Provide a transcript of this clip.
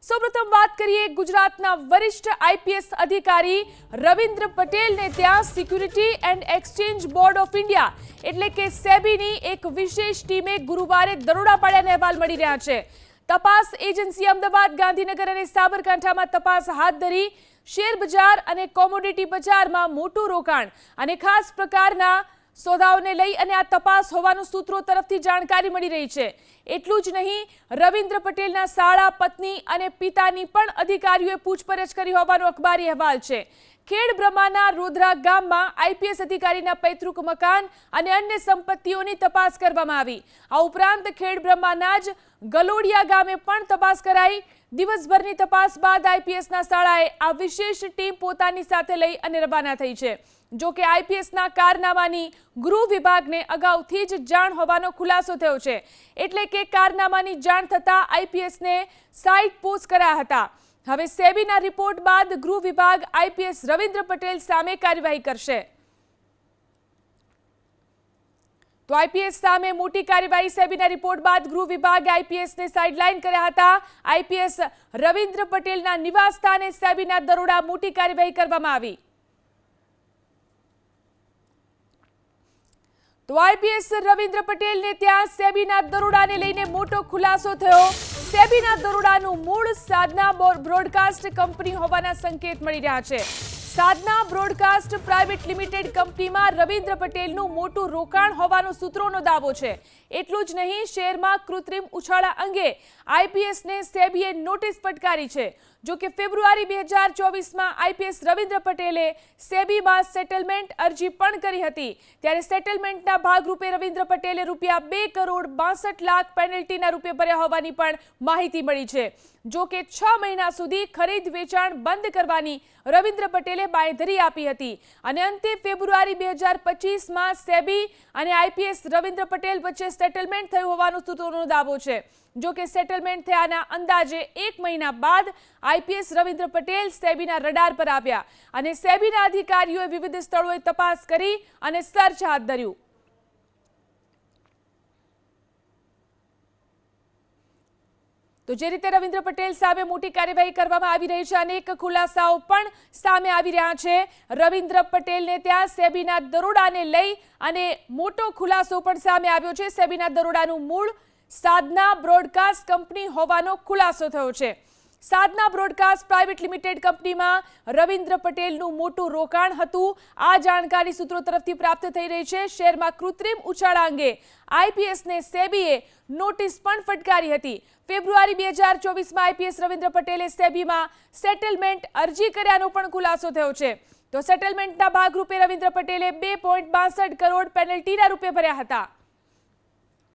સૌપ્રથમ વાત કરીએ ગુજરાતના વરિષ્ઠ આઈપીએસ અધિકારી રવિન્દ્ર પટેલને ત્યાં security and exchange board of India એટલે કે સેબીની એક વિશેષ ટીમે ગુરુવારે દરોડા પાડ્યાના અહેવાલ મળી રહ્યા છે। તપાસ એજન્સી અમદાવાદ, ગાંધીનગર અને સાબરકાંઠામાં તપાસ હાથ ધરી શેર બજાર અને કોમોડિટી બજારમાં મોટું રોકાણ અને ખાસ પ્રકારના સોદાઓને લઈ અને આ તપાસ હોવાનું સૂત્રો તરફથી જાણકારી મળી રહી છે। એટલું જ નહીં, રવિન્દ્ર પટેલના સાળા, પત્ની અને પિતાની પણ અધિકારીઓએ પૂછપરછ કરી હોવાનો અખબારી અહેવાલ છે। ખેડબ્રહ્માના રોધરા ગામમાં આઈપીએસ અધિકારીના પૈતૃક મકાન અને અન્ય સંપત્તિઓની તપાસ કરવામાં આવી। આ ઉપરાંત ખેડબ્રહ્માના જ ગલોડિયા ગામે પણ તપાસ કરાઈ। દિવસભરની તપાસ બાદ આઈપીએસના શાળાએ આ વિશેષ ટીમ પોતાની સાથે લઈ અને રવાના થઈ છે। જો કે આઈપીએસના કારનામાની ગૃહ વિભાગને અગાઉથી જ જાણ હોવાનો ખુલાસો થયો છે, એટલે કે કારનામાની જાણ થતાં આઈપીએસને સાઇટ પોસ્ટ કર્યા હતા। હવે સેબીના રિપોર્ટ બાદ ગૃહ વિભાગ આઈપીએસ રવિન્દ્ર પટેલ સામે કાર્યવાહી કરશે। તો આઈપીએસ સામે મોટી કાર્યવાહી। સેબીના રિપોર્ટ બાદ ગૃહ વિભાગે આઈપીએસને સાઇડલાઇન કર્યા હતા। આઈપીએસ રવિન્દ્ર પટેલના નિવાસ સ્થાને સેબીના દરોડા મોટી કાર્યવાહી કરવામાં આવી। તો આઈપીએસ રવિન્દ્ર પટેલને ત્યાં સેબીના દરોડાને લઈને મોટો ખુલાસો થયો। સેબીના દરોડાનું મૂળ સાધના બ્રોડકાસ્ટ કંપની હોવાના સંકેત મળી રહ્યા છે। સાધના બ્રોડકાસ્ટ પ્રાઇવેટ લિમિટેડ કંપનીમાં રવિન્દ્ર પટેલનું મોટું રોકાણ હોવાનો સૂત્રોનો દાવો છે। એટલું જ નહીં, શેરમાં કૃત્રિમ ઉછાળા અંગે આઈપીએસને સેબીએ નોટિસ ફટકારી છે। જો કે ફેબ્રુઆરી 2024માં આઈપીએસ રવિન્દ્ર પટેલે સેબીમાં સેટલમેન્ટ અરજી પણ કરી હતી। ત્યારે સેટલમેન્ટના ભાગરૂપે રવિન્દ્ર પટેલે ₹2,62,62,00,000 પેનલ્ટીના રૂપે ભર્યા હોવાની પણ માહિતી મળી છે। જો કે 6 મહિના સુધી ખરીદ વેચાણ બંધ કરવાની રવિન્દ્ર પટેલે બાંયધરી આપી હતી અને અંતે ફેબ્રુઆરી 2025માં સેબી અને આઈપીએસ રવિન્દ્ર પટેલ વચ્ચે સેટલમેન્ટ થયું હોવાનો સૂત્રોનો દાવો છે। જો કે સેટલમેન્ટ થયાના અંદાજે 1 મહિના બાદ આઈપીએસ રવિન્દ્ર પટેલ સેબીના રડાર પર આવ્યા અને સેબીના અધિકારીઓએ વિવિધ સ્થળોએ તપાસ કરી અને સર્ચ હાથ ધર્યું। તો જે રીતે રવિન્દ્ર પટેલ સામે મોટી કાર્યવાહી કરવામાં આવી રહી છે, અનેક ખુલાસાઓ પણ સામે આવી રહ્યા છે। રવિન્દ્ર પટેલને ત્યાં સેબીના દરોડાને લઈ અને મોટો ખુલાસો પણ સામે આવ્યો છે। સેબીના દરોડાનું મૂળ સાધના બ્રોડકાસ્ટ કંપની હોવાનો ખુલાસો થયો છે। સાધના બ્રોડકાસ્ટ પ્રાઇવેટ લિમિટેડ કંપનીમાં રવિન્દ્ર પટેલનું મોટું રોકાણ હતું। આ જાણકારી સૂત્રો તરફથી પ્રાપ્ત થઈ રહી છે। શેરમાં કૃત્રિમ ઉછાળા અંગે આઈપીએસને સેબીએ નોટિસ પણ ફટકારી હતી। ફેબ્રુઆરી 2024માં આઈપીએસ રવિન્દ્ર પટેલે સેબીમાં સેટલમેન્ટ અરજી કર્યાનો પણ ખુલાસો થયો છે। તો સેટલમેન્ટના ભાગરૂપે રવિન્દ્ર પટેલે ₹2.62 કરોડ પેનલ્ટીના રૂપે ભર્યા હતા।